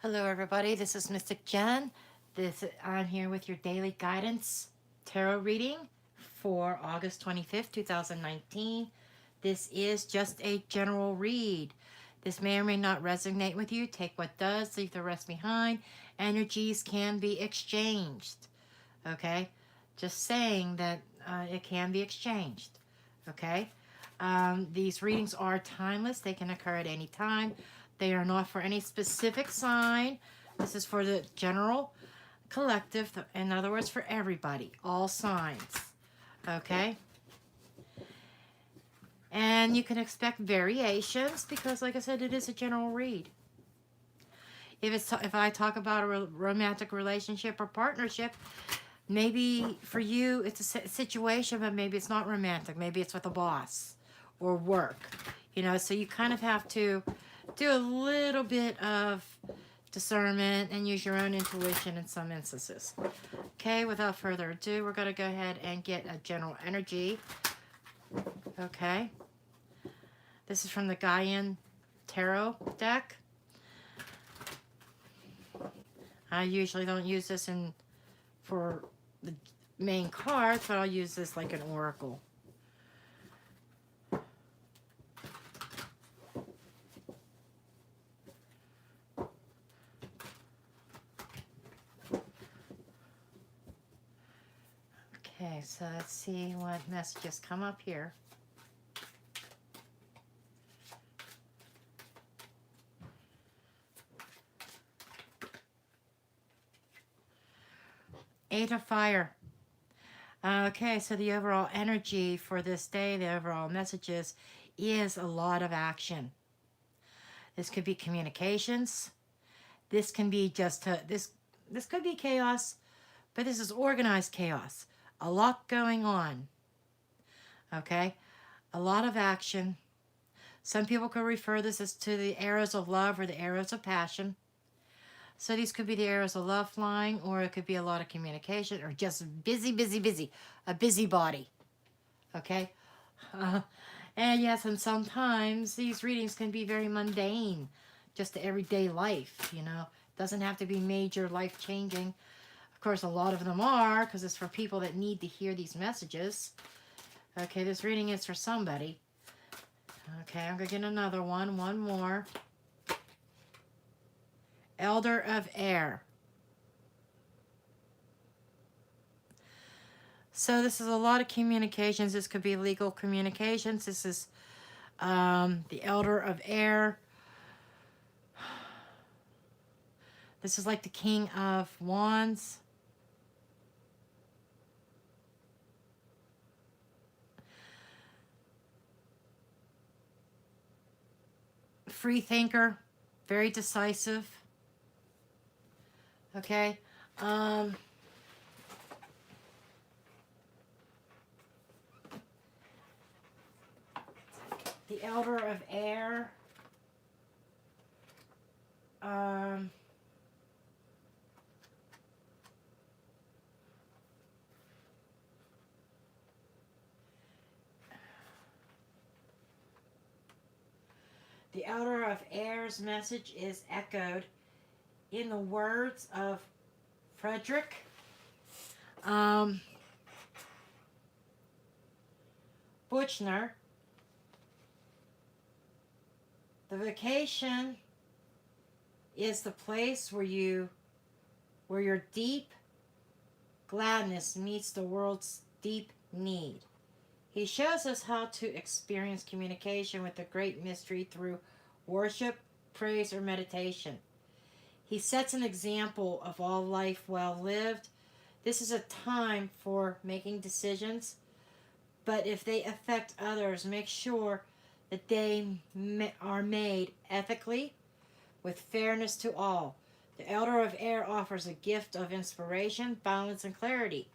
Hello everybody, this is Mystic Jen. I'm here with your daily guidance tarot reading for August 25th, 2019. This is just a general read. This may or may not resonate with you. Take what does, leave the rest behind. Energies can be exchanged. Okay? Just saying that it can be exchanged. Okay? These readings are timeless. They can occur at any time. They are not for any specific sign. This is for the general collective, in other words, for everybody, all signs. Okay? And you can expect variations because, like I said, it is a general read. If I talk about a romantic relationship or partnership, maybe for you it's a situation, but maybe it's not romantic. Maybe it's with a boss or work. So you kind of have to do a little bit of discernment and use your own intuition in some instances. Okay, without further ado, we're going to go ahead and get a general energy. Okay. This is from the Gaian Tarot deck. I usually don't use this for the main cards, but I'll use this like an oracle. Okay, so let's see what messages come up here. Eight of Fire. Okay, so the overall energy for this day, the overall messages, is a lot of action. This could be communications. This can be just this could be chaos, but this is organized chaos. A lot going on. Okay, a lot of action. Some people could refer this as to the arrows of love or the arrows of passion. So these could be the arrows of love flying, or it could be a lot of communication, or just busy, busy, busy. A busybody. Okay? And yes, and sometimes these readings can be very mundane. Just the everyday life, Doesn't have to be major life-changing. Of course, a lot of them are, because it's for people that need to hear these messages. Okay, this reading is for somebody. Okay, I'm going to get another one. One more. Elder of Air. So this is a lot of communications. This could be legal communications. This is the Elder of Air. This is like the King of Wands. Free thinker. Very decisive. Okay. The Elder of Air. The Elder of Air's message is echoed in the words of Frederick Buchner. The vacation is the place where your deep gladness meets the world's deep need. He shows us how to experience communication with the great mystery through worship, praise, or meditation. He sets an example of all life well lived. This is a time for making decisions, but if they affect others, make sure that they are made ethically with fairness to all. The Elder of Air offers a gift of inspiration, balance, and clarity.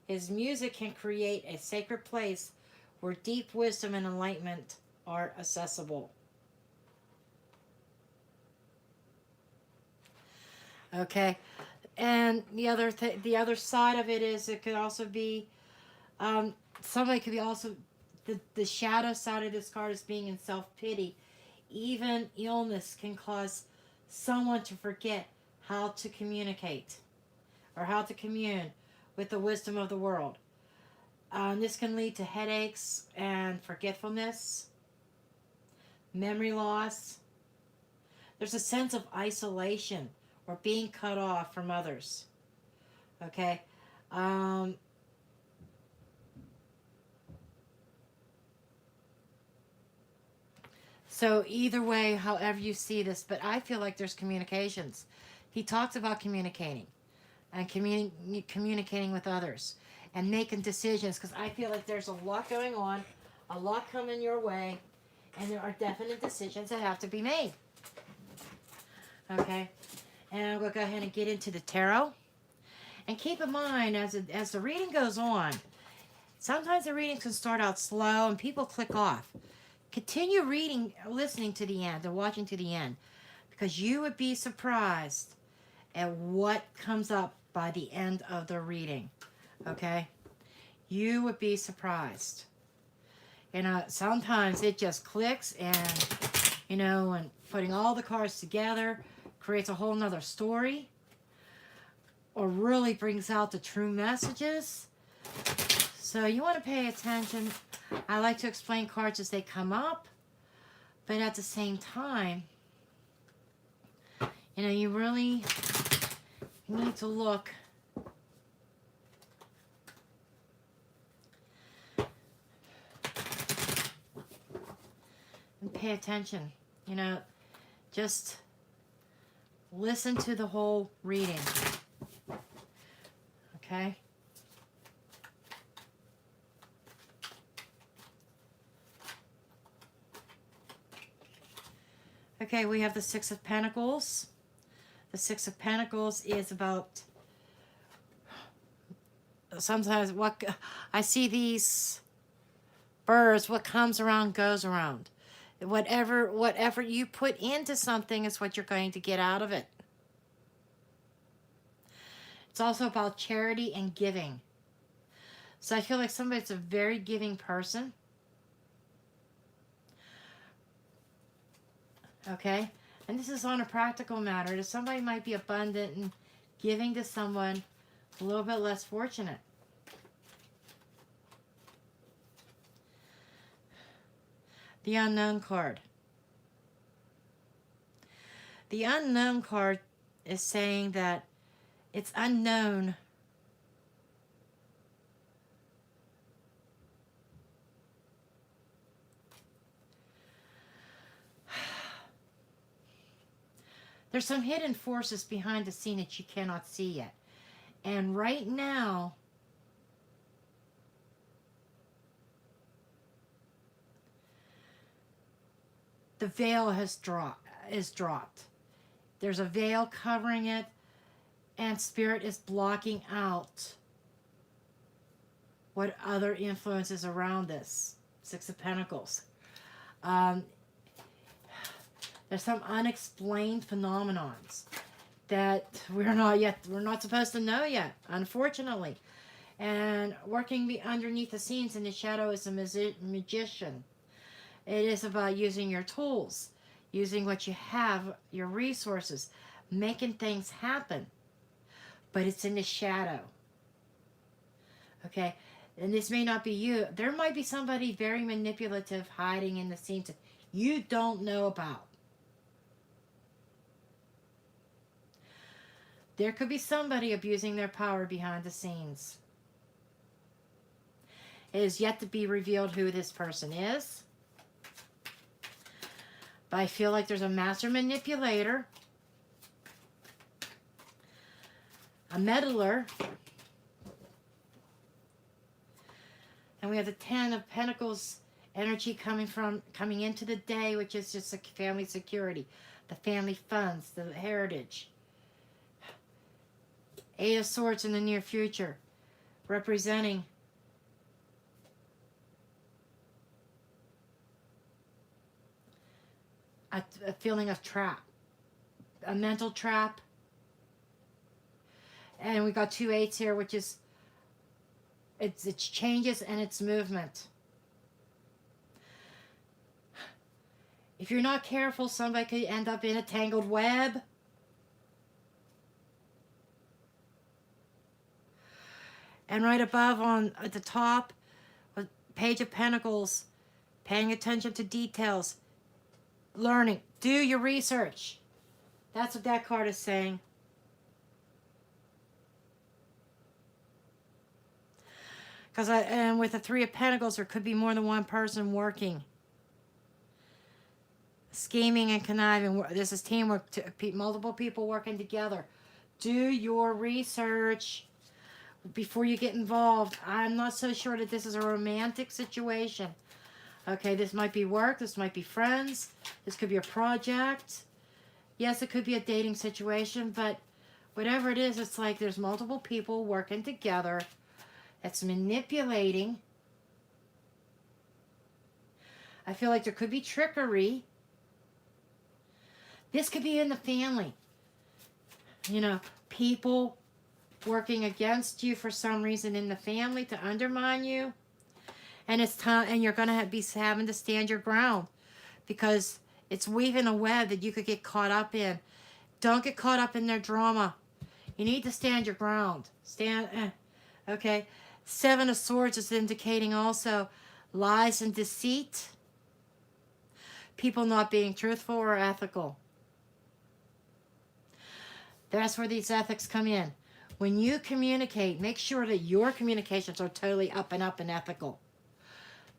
His music can create a sacred place where deep wisdom and enlightenment are accessible. Okay, and the other side of it is it could also be somebody could be also the shadow side of this card is being in self-pity. Even illness can cause someone to forget how to communicate or how to commune with the wisdom of the world. This can lead to headaches and forgetfulness, memory loss. There's a sense of isolation or being cut off from others. Okay? Um, so, either way, however you see this, but I feel like there's communications. He talks about communicating and communicating with others and making decisions because I feel like there's a lot going on, a lot coming your way, and there are definite decisions that have to be made. Okay? And we'll go ahead and get into the tarot. And keep in mind, as the reading goes on, sometimes the readings can start out slow and people click off. Continue reading, listening to the end, and watching to the end, because you would be surprised at what comes up by the end of the reading. Okay? You would be surprised. Sometimes it just clicks and, and putting all the cards together creates a whole nother story or really brings out the true messages. So you want to pay attention. I like to explain cards as they come up, but at the same time, you really need to look and pay attention. Just listen to the whole reading. Okay? Okay, we have the Six of Pentacles. The Six of Pentacles is about sometimes what I see these birds, what comes around goes around. Whatever you put into something is what you're going to get out of it. It's also about charity and giving. So I feel like somebody's a very giving person. Okay? And this is on a practical matter. Somebody might be abundant and giving to someone a little bit less fortunate. The Unknown card. The Unknown card is saying that it's unknown there's some hidden forces behind the scene that you cannot see yet. And right now, the veil is dropped. There's a veil covering it, and Spirit is blocking out what other influences around this. Six of Pentacles. There's some unexplained phenomenons that we're not supposed to know yet, unfortunately. And working underneath the scenes in the shadow is a magician. It is about using your tools, using what you have, your resources, making things happen. But it's in the shadow. Okay? And this may not be you. There might be somebody very manipulative hiding in the scenes that you don't know about. There could be somebody abusing their power behind the scenes. It is yet to be revealed who this person is. But I feel like there's a master manipulator, a meddler, and we have the Ten of Pentacles energy coming into the day, which is just family security, the family funds, the heritage. Eight of Swords in the near future, representing a feeling of trap, a mental trap. And we got two eights here, which is it's changes and it's movement. If you're not careful, somebody could end up in a tangled web. And right above on at the top, a Page of Pentacles, paying attention to details, learning, do your research. That's what that card is saying. And with the Three of Pentacles, there could be more than one person working. Scheming and conniving. This is teamwork. Multiple people working together. Do your research before you get involved. I'm not so sure that this is a romantic situation. Okay, this might be work. This might be friends. This could be a project. Yes, it could be a dating situation, but whatever it is, it's like there's multiple people working together. It's manipulating. I feel like there could be trickery. This could be in the family. You know, people working against you for some reason in the family to undermine you. And it's time, and you're going to be having to stand your ground because it's weaving a web that you could get caught up in. Don't get caught up in their drama. You need to stand your ground. Okay. Seven of Swords is indicating also lies and deceit. People not being truthful or ethical. That's where these ethics come in. When you communicate, make sure that your communications are totally up and ethical.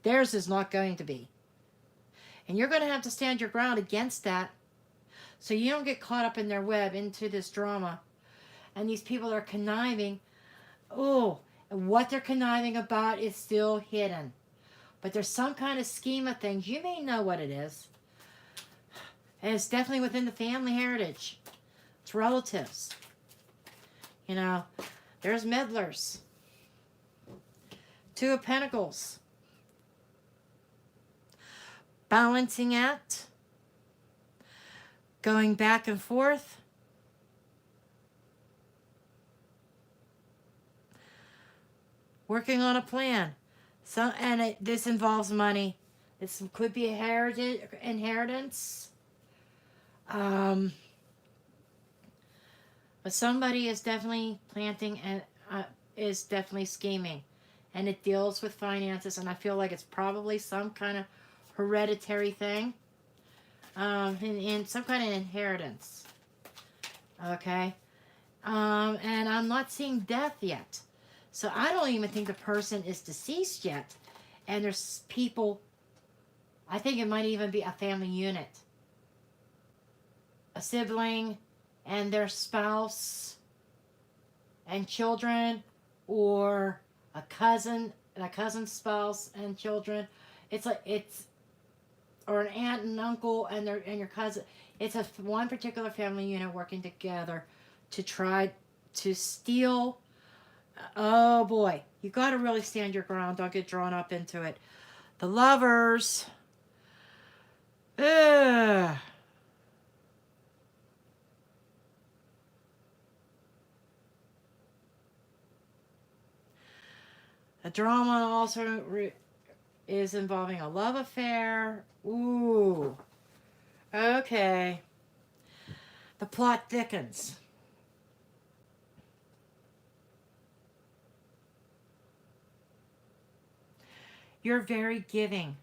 Theirs is not going to be. And you're going to have to stand your ground against that so you don't get caught up in their web into this drama. And these people are conniving. Oh, what they're conniving about is still hidden. But there's some kind of scheme of things. You may know what it is. And it's definitely within the family heritage. It's relatives. You know, there's meddlers. Two of Pentacles. Balancing act. Going back and forth. Working on a plan. This involves money. This could be a inheritance. But somebody is definitely planting and is definitely scheming. And it deals with finances. And I feel like it's probably some kind of hereditary thing. In some kind of inheritance. Okay. And I'm not seeing death yet. So I don't even think the person is deceased yet. And there's people, I think it might even be a family unit. A sibling and their spouse and children, or a cousin and a cousin's spouse and children. Or an aunt and uncle and your cousin. It's one particular family unit working together to try to steal. Oh boy, you got to really stand your ground. Don't get drawn up into it. The Lovers. Ugh. The drama also is involving a love affair. Ooh. Okay. The plot thickens. You're very giving.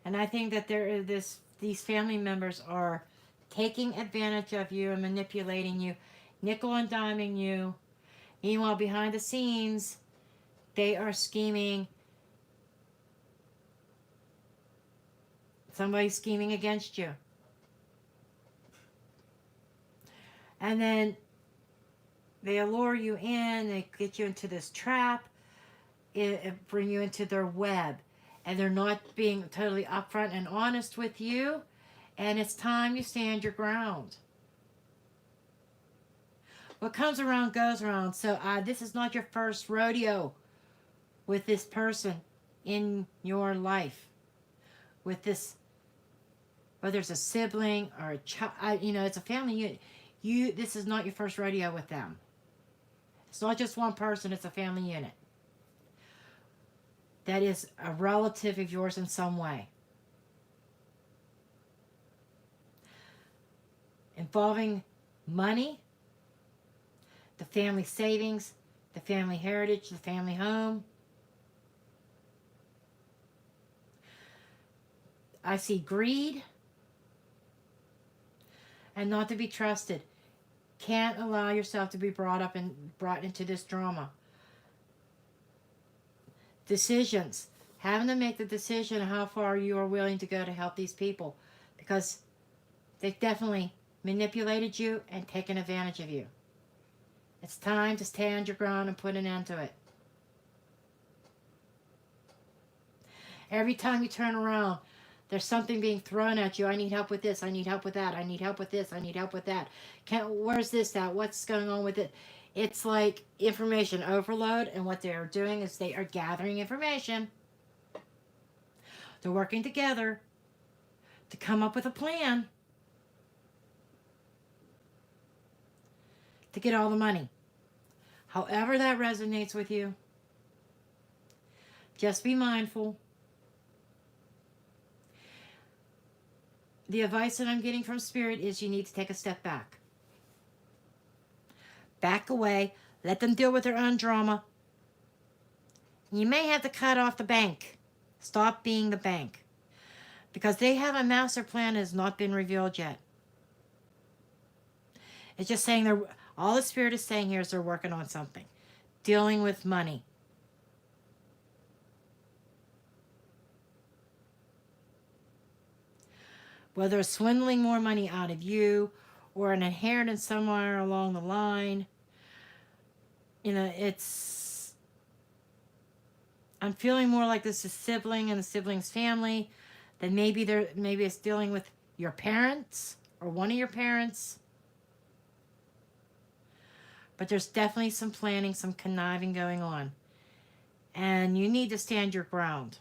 And I think that these family members are taking advantage of you and manipulating you, nickel and diming you. Meanwhile, behind the scenes, they are scheming. Somebody's scheming against you. And then they allure you in, they get you into this trap, bring you into their web. And they're not being totally upfront and honest with you. And it's time you stand your ground. What comes around goes around. So this is not your first rodeo with this person in your life. With this, whether it's a sibling or a child, it's a family unit. This is not your first rodeo with them. It's not just one person, it's a family unit. that is a relative of yours in some way, involving money, the family savings, the family heritage, the family home. I see greed and not to be trusted. Can't allow yourself to be brought into this drama. Decisions. Having to make the decision how far you are willing to go to help these people, because they've definitely manipulated you and taken advantage of you. It's time to stand your ground and put an end to it. Every time you turn around, there's something being thrown at you. I need help with this. I need help with that. I need help with this. I need help with that. Where's this at? What's going on with it? It's like information overload, and what they're doing is they are gathering information. They're working together to come up with a plan to get all the money. However that resonates with you, just be mindful. The advice that I'm getting from Spirit is you need to take a step back. Back away. Let them deal with their own drama. You may have to cut off the bank. Stop being the bank. Because they have a master plan that has not been revealed yet. It's just saying all the Spirit is saying here is they're working on something. Dealing with money. Whether it's swindling more money out of you or an inheritance somewhere along the line. I'm feeling more like this is sibling and the sibling's family. Then maybe it's dealing with your parents or one of your parents. But there's definitely some planning, some conniving going on. And you need to stand your ground.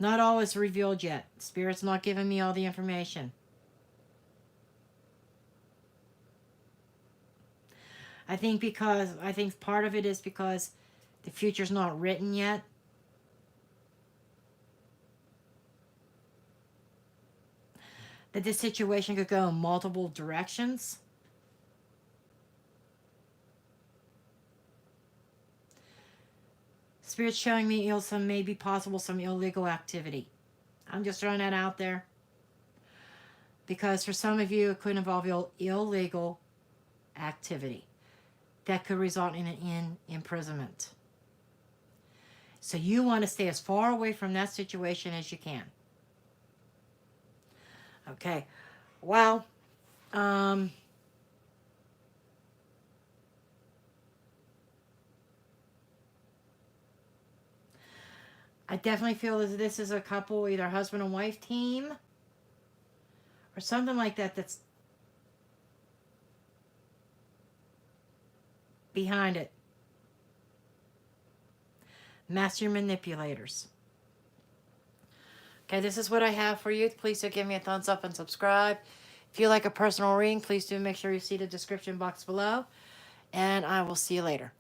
Not all is revealed yet. Spirit's not giving me all the information. I think part of it is because the future's not written yet. That this situation could go in multiple directions. Spirit's showing me some illegal activity. I'm just throwing that out there. Because for some of you, it could involve illegal activity that could result in imprisonment. So you want to stay as far away from that situation as you can. Okay. Well, I definitely feel that this is a couple, either husband and wife team or something like that that's behind it. Master manipulators. Okay, this is what I have for you. Please do give me a thumbs up and subscribe. If you like a personal reading, please do make sure you see the description box below. And I will see you later.